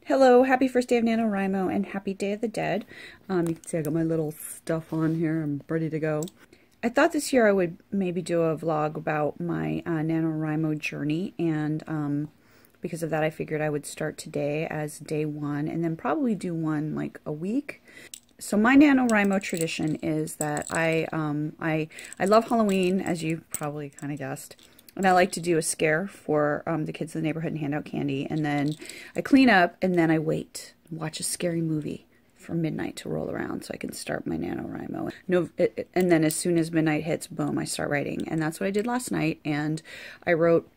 Hello, happy first day of NaNoWriMo and happy Day of the Dead. You can see I got my little stuff on here. I'm ready to go. I thought this year I would maybe do a vlog about my NaNoWriMo journey, and because of that I figured I would start today as day one and then probably do one like a week. So my NaNoWriMo tradition is that I love Halloween, as you probably kind of guessed. And I like to do a scare for the kids in the neighborhood and hand out candy. And then I clean up and then I wait, watch a scary movie for midnight to roll around so I can start my NaNoWriMo. And then as soon as midnight hits, boom, I start writing. And that's what I did last night. And I wrote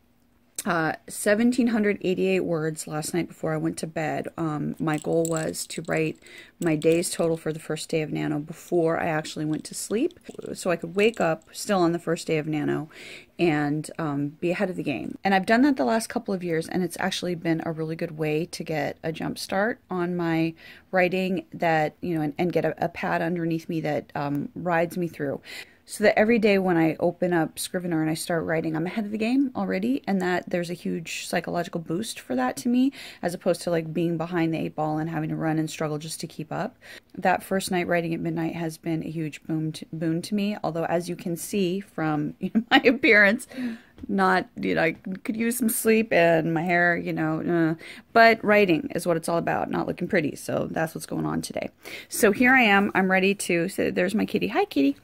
1,788 words last night before I went to bed. My goal was to write my day's total for the first day of Nano before I actually went to sleep, so I could wake up still on the first day of Nano and be ahead of the game. And I've done that the last couple of years, and it's actually been a really good way to get a jump start on my writing, that, you know, and get a pad underneath me that rides me through. So that every day when I open up Scrivener and I start writing, I'm ahead of the game already, and that there's a huge psychological boost for that to me, as opposed to like being behind the 8 ball and having to run and struggle just to keep up. That first night writing at midnight has been a huge boon to me, although as you can see from my appearance, not, I could use some sleep and my hair, but writing is what it's all about, not looking pretty. So that's what's going on today. So here I am, I'm ready to, so there's my kitty. Hi, kitty.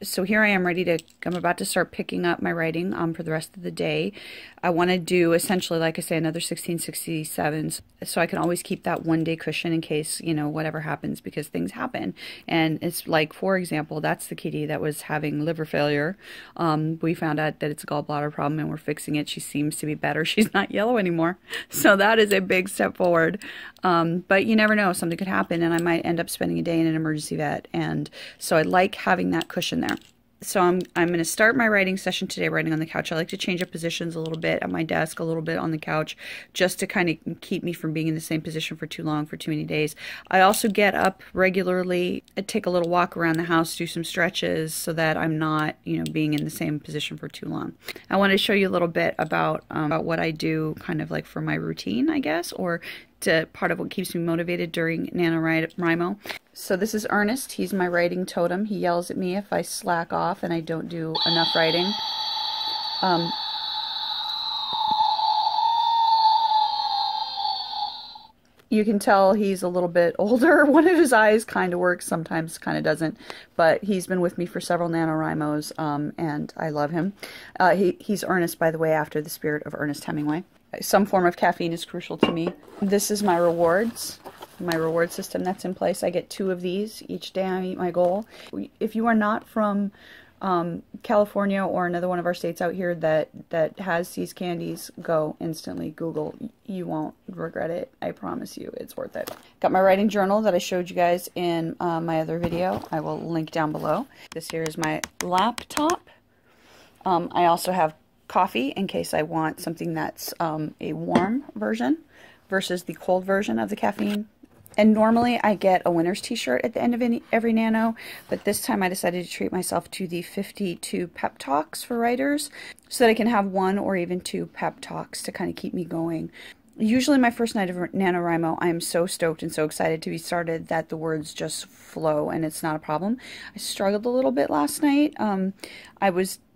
So here I am I'm about to start picking up my writing for the rest of the day. I want to do essentially, like I say, another 1667s, so I can always keep that one-day cushion in case, whatever happens, because things happen. And it's like, for example, that's the kitty that was having liver failure. We found out that it's a gallbladder problem and we're fixing it. She seems to be better. She's not yellow anymore. So that is a big step forward. But you never know, something could happen and I might end up spending a day in an emergency vet. And so I like having that cushion there. So I'm going to start my writing session today writing on the couch. I like to change up positions a little bit at my desk, a little bit on the couch, just to kind of keep me from being in the same position for too long, for too many days. I also get up regularly, I take a little walk around the house, do some stretches so that I'm not, being in the same position for too long. I want to show you a little bit about what I do kind of like for my routine, I guess, or part of what keeps me motivated during NaNoWriMo. So this is Ernest. He's my writing totem. He yells at me if I slack off and I don't do enough writing. You can tell he's a little bit older. One of his eyes kind of works, sometimes kind of doesn't, but he's been with me for several NaNoWriMos, and I love him. He's Ernest, by the way, after the spirit of Ernest Hemingway. Some form of caffeine is crucial to me. This is my rewards, my reward system that's in place. I get 2 of these each day I meet my goal. If you are not from California or another one of our states out here that has these candies, go instantly Google. You won't regret it. I promise you, it's worth it. Got my writing journal that I showed you guys in my other video. I will link down below. This here is my laptop. I also have coffee in case I want something that's a warm version versus the cold version of the caffeine. And normally I get a winner's t-shirt at the end of every Nano, but this time I decided to treat myself to the 52 pep talks for writers so that I can have 1 or even 2 pep talks to kind of keep me going. Usually my first night of NaNoWriMo, I am so stoked and so excited to be started that the words just flow and it's not a problem. I struggled a little bit last night.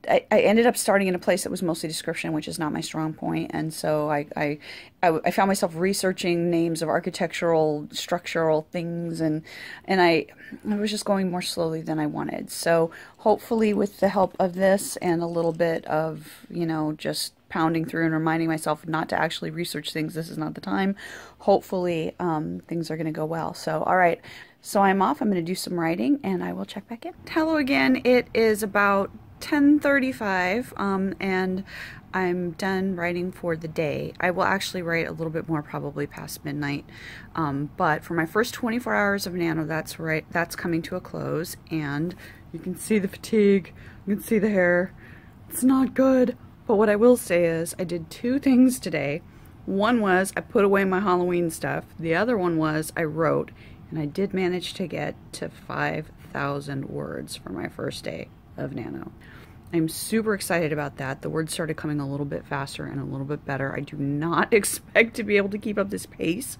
I ended up starting in a place that was mostly description, which is not my strong point, and so I found myself researching names of architectural, structural things, and I was just going more slowly than I wanted. So hopefully with the help of this and a little bit of, just pounding through and reminding myself not to actually research things, this is not the time, hopefully things are going to go well. So all right, so I'm off. I'm going to do some writing and I will check back in. Hello again. It is about 10:35 and I'm done writing for the day. I will actually write a little bit more probably past midnight, but for my first 24 hours of Nano, that's coming to a close, and you can see the fatigue, you can see the hair. It's not good, but what I will say is I did 2 things today. One was I put away my Halloween stuff. The other one was I wrote, and I did manage to get to 5,000 words for my first day of Nano. I'm super excited about that. The words started coming a little bit faster and a little bit better. I do not expect to be able to keep up this pace,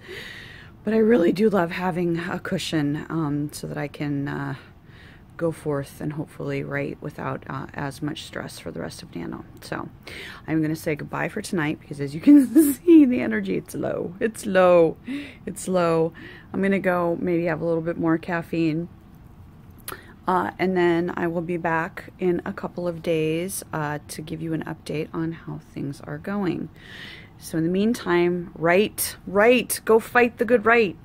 but I really do love having a cushion so that I can go forth and hopefully write without as much stress for the rest of Nano. So I'm going to say goodbye for tonight because, as you can see, the energy, it's low. It's low. It's low. I'm going to go maybe have a little bit more caffeine. And then I will be back in a couple of days to give you an update on how things are going. So in the meantime, write, go fight the good right.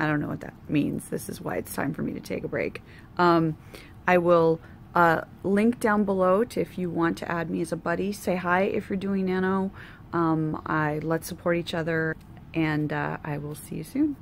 I don't know what that means. This is why it's time for me to take a break. I will link down below to if you want to add me as a buddy. Say hi if you're doing Nano. Let's support each other, and I will see you soon.